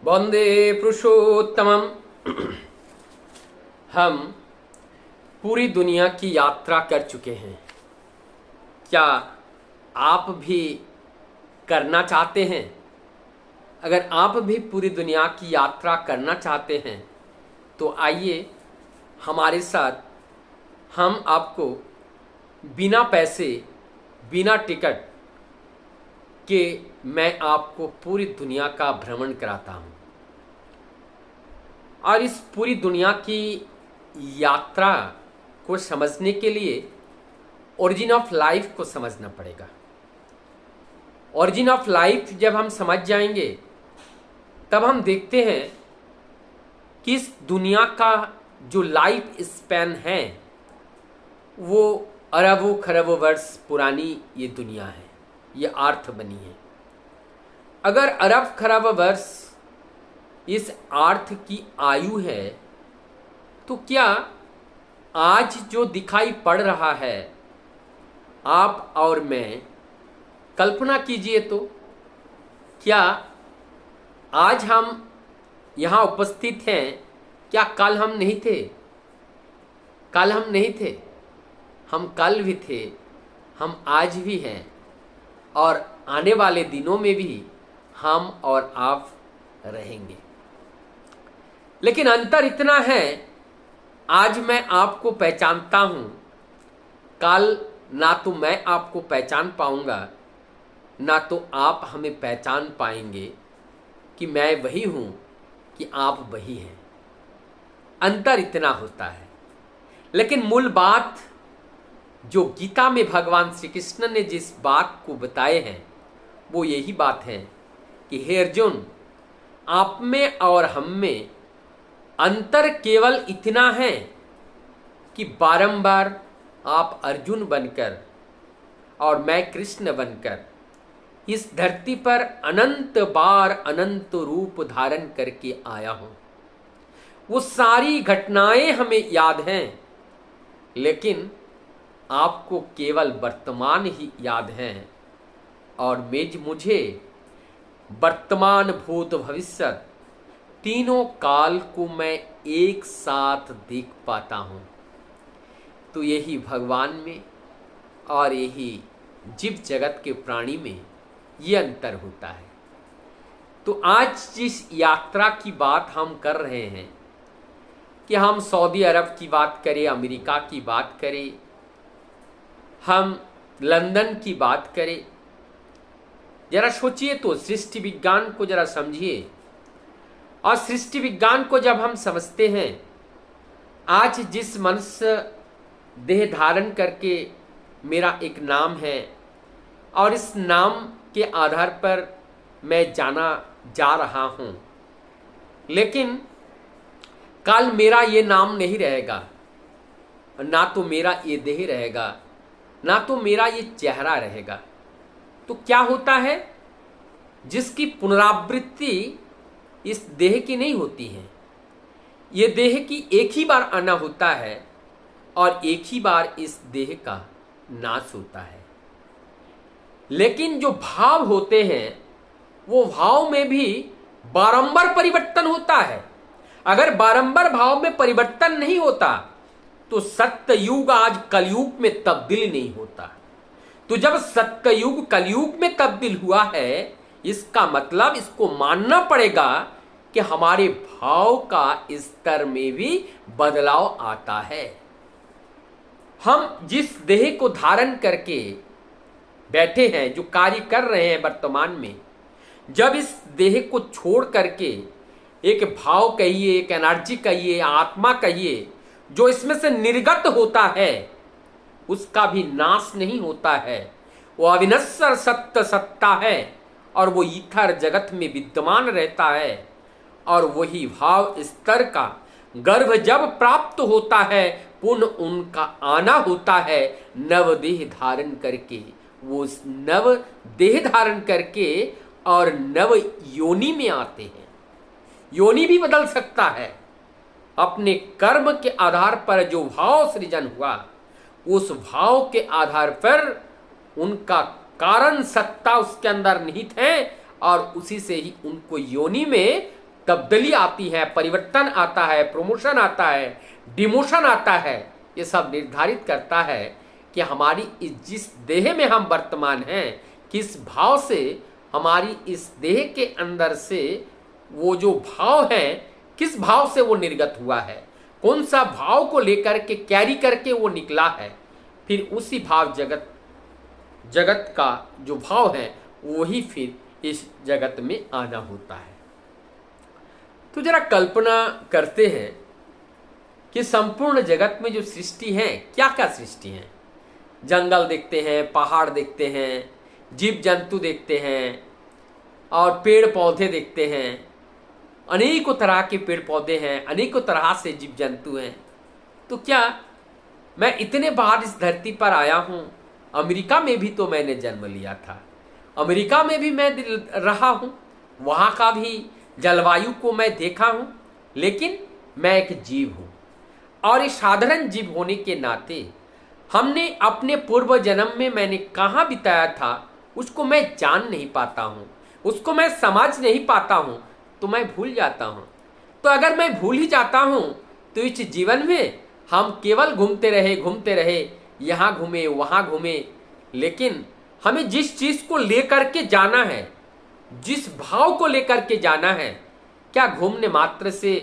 वंदे पुरुषोत्तमम। हम पूरी दुनिया की यात्रा कर चुके हैं। क्या आप भी करना चाहते हैं? अगर आप भी पूरी दुनिया की यात्रा करना चाहते हैं तो आइए हमारे साथ। हम आपको बिना पैसे, बिना टिकट के मैं आपको पूरी दुनिया का भ्रमण कराता हूँ। और इस पूरी दुनिया की यात्रा को समझने के लिए ओरिजिन ऑफ लाइफ को समझना पड़ेगा। ओरिजिन ऑफ लाइफ जब हम समझ जाएंगे तब हम देखते हैं कि इस दुनिया का जो लाइफ स्पैन है वो अरबों खरबों वर्ष पुरानी ये दुनिया है, ये अर्थ बनी है। अगर अरब खरब वर्ष इस अर्थ की आयु है तो क्या आज जो दिखाई पड़ रहा है, आप और मैं कल्पना कीजिए तो क्या आज हम यहाँ उपस्थित हैं, क्या कल हम नहीं थे? कल हम नहीं थे, हम कल भी थे, हम आज भी हैं और आने वाले दिनों में भी हम और आप रहेंगे। लेकिन अंतर इतना है, आज मैं आपको पहचानता हूं, कल ना तो मैं आपको पहचान पाऊंगा ना तो आप हमें पहचान पाएंगे कि मैं वही हूं कि आप वही हैं। अंतर इतना होता है। लेकिन मूल बात जो गीता में भगवान श्री कृष्ण ने जिस बात को बताए हैं वो यही बात है कि हे अर्जुन, आप में और हम में अंतर केवल इतना है कि बारंबार आप अर्जुन बनकर और मैं कृष्ण बनकर इस धरती पर अनंत बार अनंत रूप धारण करके आया हूं। वो सारी घटनाएं हमें याद हैं, लेकिन आपको केवल वर्तमान ही याद है और मुझे वर्तमान भूत भविष्य तीनों काल को मैं एक साथ देख पाता हूं। तो यही भगवान में और यही जीव जगत के प्राणी में ये अंतर होता है। तो आज जिस यात्रा की बात हम कर रहे हैं कि हम सऊदी अरब की बात करें, अमेरिका की बात करें, हम लंदन की बात करें, जरा सोचिए तो, सृष्टि विज्ञान को जरा समझिए। और सृष्टि विज्ञान को जब हम समझते हैं, आज जिस मनुष्य देह धारण करके मेरा एक नाम है और इस नाम के आधार पर मैं जाना जा रहा हूं, लेकिन कल मेरा ये नाम नहीं रहेगा, ना तो मेरा ये देह रहेगा, ना तो मेरा ये चेहरा रहेगा। तो क्या होता है, जिसकी पुनरावृत्ति इस देह की नहीं होती है। ये देह की एक ही बार आना होता है और एक ही बार इस देह का नाश होता है। लेकिन जो भाव होते हैं वो भाव में भी बारंबार परिवर्तन होता है। अगर बारंबार भाव में परिवर्तन नहीं होता तो सत्य युग आज कलयुग में तब्दील नहीं होता। तो जब सत्य युग कलयुग में तब्दील हुआ है, इसका मतलब इसको मानना पड़ेगा कि हमारे भाव का स्तर में भी बदलाव आता है। हम जिस देह को धारण करके बैठे हैं, जो कार्य कर रहे हैं वर्तमान में, जब इस देह को छोड़ करके एक भाव कहिए, एक एनर्जी कहिए, आत्मा कहिए, जो इसमें से निर्गत होता है, उसका भी नाश नहीं होता है। वो अविनश्वर सत्य सत्ता है और वो ईथर जगत में विद्यमान रहता है। और वही भाव स्तर का गर्भ जब प्राप्त होता है, पुनः उनका आना होता है नव देह धारण करके। वो नव देह धारण करके और नव योनि में आते हैं। योनि भी बदल सकता है। अपने कर्म के आधार पर जो भाव सृजन हुआ, उस भाव के आधार पर उनका कारण सत्ता उसके अंदर निहित है और उसी से ही उनको योनि में तब्दीली आती है, परिवर्तन आता है, प्रमोशन आता है, डिमोशन आता है, ये सब निर्धारित करता है कि हमारी इस जिस देह में हम वर्तमान हैं, किस भाव से हमारी इस देह के अंदर से वो जो भाव है, किस भाव से वो निर्गत हुआ है, कौन सा भाव को लेकर के कैरी करके वो निकला है, फिर उसी भाव जगत का जो भाव है वही फिर इस जगत में आना होता है। तो जरा कल्पना करते हैं कि संपूर्ण जगत में जो सृष्टि है, क्या क्या सृष्टि है। जंगल देखते हैं, पहाड़ देखते हैं, जीव जंतु देखते हैं और पेड़ पौधे देखते हैं। अनेकों तरह के पेड़ पौधे हैं, अनेकों तरह से जीव जंतु हैं। तो क्या मैं इतने बार इस धरती पर आया हूँ? अमेरिका में भी तो मैंने जन्म लिया था, अमेरिका में भी मैं रहा हूँ, वहाँ का भी जलवायु को मैं देखा हूँ, लेकिन मैं एक जीव हूँ और इस साधारण जीव होने के नाते हमने अपने पूर्व जन्म में मैंने कहाँ बिताया था उसको मैं जान नहीं पाता हूँ, उसको मैं समझ नहीं पाता हूँ, तो मैं भूल जाता हूँ। तो अगर मैं भूल ही जाता हूँ तो इस जीवन में हम केवल घूमते रहे, यहाँ घूमे वहाँ घूमे, लेकिन हमें जिस चीज़ को लेकर के जाना है, जिस भाव को लेकर के जाना है, क्या घूमने मात्र से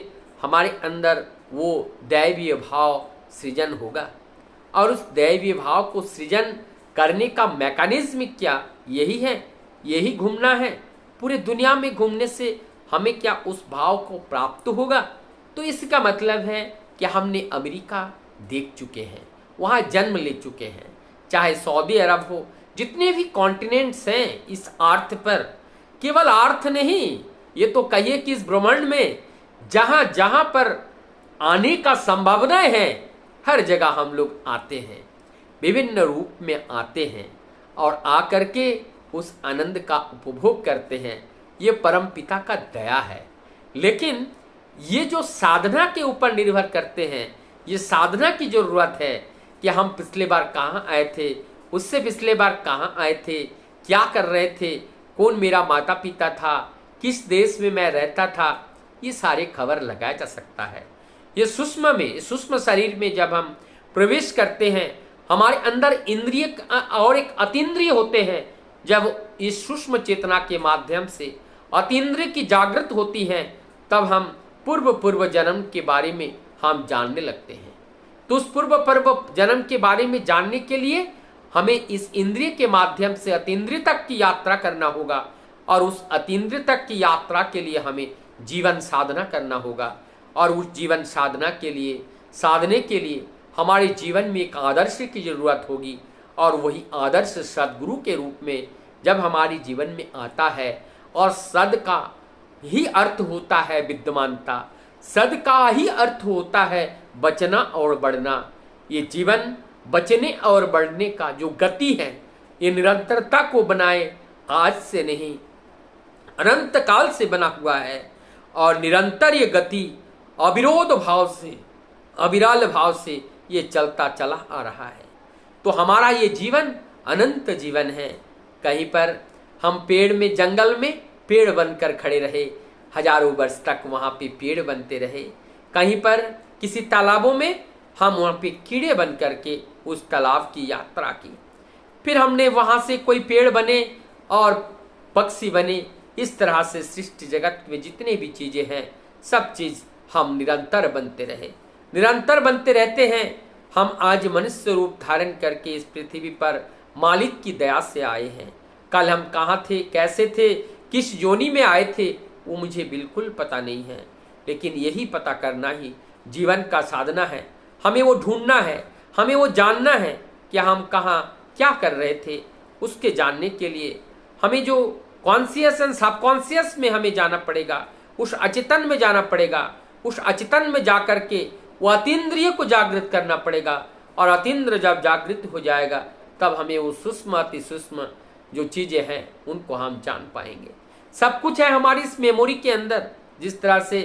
हमारे अंदर वो दैवीय भाव सृजन होगा? और उस दैवीय भाव को सृजन करने का मैकेनिज्म क्या यही है? यही घूमना है? पूरे दुनिया में घूमने से हमें क्या उस भाव को प्राप्त होगा? तो इसका मतलब है कि हमने अमेरिका देख चुके हैं, वहाँ जन्म ले चुके हैं, चाहे सऊदी अरब हो, जितने भी कॉन्टिनेंट्स हैं इस अर्थ पर, केवल अर्थ नहीं, ये तो कहिए कि इस ब्रह्मांड में जहाँ जहाँ पर आने का संभावनाएं हैं, हर जगह हम लोग आते हैं, विभिन्न रूप में आते हैं और आकर के उस आनंद का उपभोग करते हैं। ये परम पिता का दया है। लेकिन ये जो साधना के ऊपर निर्भर करते हैं, ये साधना की जरूरत है कि हम पिछले बार कहाँ आए थे, उससे पिछले बार कहाँ आए थे, क्या कर रहे थे, कौन मेरा माता पिता था, किस देश में मैं रहता था, ये सारे खबर लगाया जा सकता है। ये सूक्ष्म शरीर में जब हम प्रवेश करते हैं, हमारे अंदर इंद्रिय और एक अतीन्द्रिय होते हैं। जब इस सूक्ष्म चेतना के माध्यम से अतीन्द्रिय की जागृत होती है, तब हम पूर्व जन्म के बारे में हम जानने लगते हैं। तो उस पूर्व जन्म के बारे में जानने के लिए हमें इस इंद्रिय के माध्यम से अतीन्द्रिय तक की यात्रा करना होगा और उस अतीन्द्रिय तक की यात्रा के लिए हमें जीवन साधना करना होगा। और उस जीवन साधना के लिए, साधने के लिए हमारे जीवन में एक आदर्श की जरूरत होगी और वही आदर्श सदगुरु के रूप में जब हमारे जीवन में आता है, और सद का ही अर्थ होता है विद्यमानता, सद का ही अर्थ होता है बचना और बढ़ना। ये जीवन बचने और बढ़ने का जो गति है, ये निरंतरता को बनाए आज से नहीं, अनंत काल से बना हुआ है और निरंतर ये गति अविरोध भाव से, अविरल भाव से ये चलता चला आ रहा है। तो हमारा ये जीवन अनंत जीवन है। कहीं पर हम पेड़ में, जंगल में पेड़ बनकर खड़े रहे, हजारों वर्ष तक वहाँ पे पेड़ बनते रहे। कहीं पर किसी तालाबों में हम वहाँ पे कीड़े बन करके उस तालाब की यात्रा की, फिर हमने वहाँ से कोई पेड़ बने और पक्षी बने। इस तरह से सृष्टि जगत में जितने भी चीज़ें हैं, सब चीज़ हम निरंतर बनते रहे, निरंतर बनते रहते हैं। हम आज मनुष्य रूप धारण करके इस पृथ्वी पर मालिक की दया से आए हैं। कल हम कहाँ थे, कैसे थे, किस योनि में आए थे, वो मुझे बिल्कुल पता नहीं है, लेकिन यही पता करना ही जीवन का साधना है। हमें वो ढूंढना है, हमें वो जानना है कि हम कहाँ क्या कर रहे थे। उसके जानने के लिए हमें जो कॉन्शियस एंड सबकॉन्शियस में हमें जाना पड़ेगा, उस अचेतन में जाना पड़ेगा। उस अचेतन में जाकर के वो अतीन्द्रिय को जागृत करना पड़ेगा, और अतीन्द्र जब जागृत हो जाएगा तब हमें वो सूक्ष्म अति सूक्ष्म जो चीज़ें हैं उनको हम जान पाएंगे। सब कुछ है हमारी इस मेमोरी के अंदर। जिस तरह से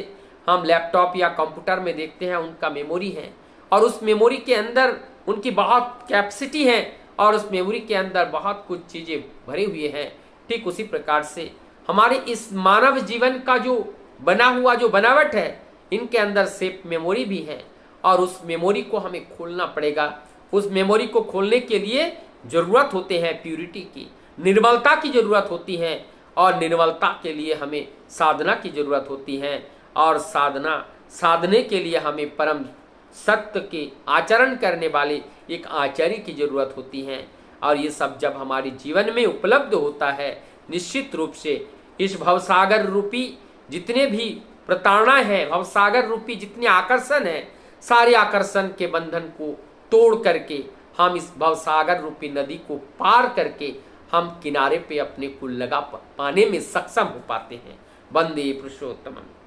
हम लैपटॉप या कंप्यूटर में देखते हैं, उनका मेमोरी है और उस मेमोरी के अंदर उनकी बहुत कैपेसिटी है और उस मेमोरी के अंदर बहुत कुछ चीज़ें भरी हुई हैं। ठीक उसी प्रकार से हमारे इस मानव जीवन का जो बना हुआ जो बनावट है, इनके अंदर सेफ मेमोरी भी है और उस मेमोरी को हमें खोलना पड़ेगा। उस मेमोरी को खोलने के लिए जरूरत होते हैं प्यूरिटी की, निर्मलता की जरूरत होती है और निर्मलता के लिए हमें साधना की जरूरत होती है और साधने के लिए हमें परम सत्य के आचरण करने वाले एक आचार्य की जरूरत होती है। और ये सब जब हमारे जीवन में उपलब्ध होता है, निश्चित रूप से इस भवसागर रूपी जितने भी प्रताड़ना है, भवसागर रूपी जितने आकर्षण है, सारे आकर्षण के बंधन को तोड़ करके हम इस भवसागर रूपी नदी को पार करके हम किनारे पे अपने को लगा पाने में सक्षम हो पाते हैं। वंदे पुरुषोत्तमम्।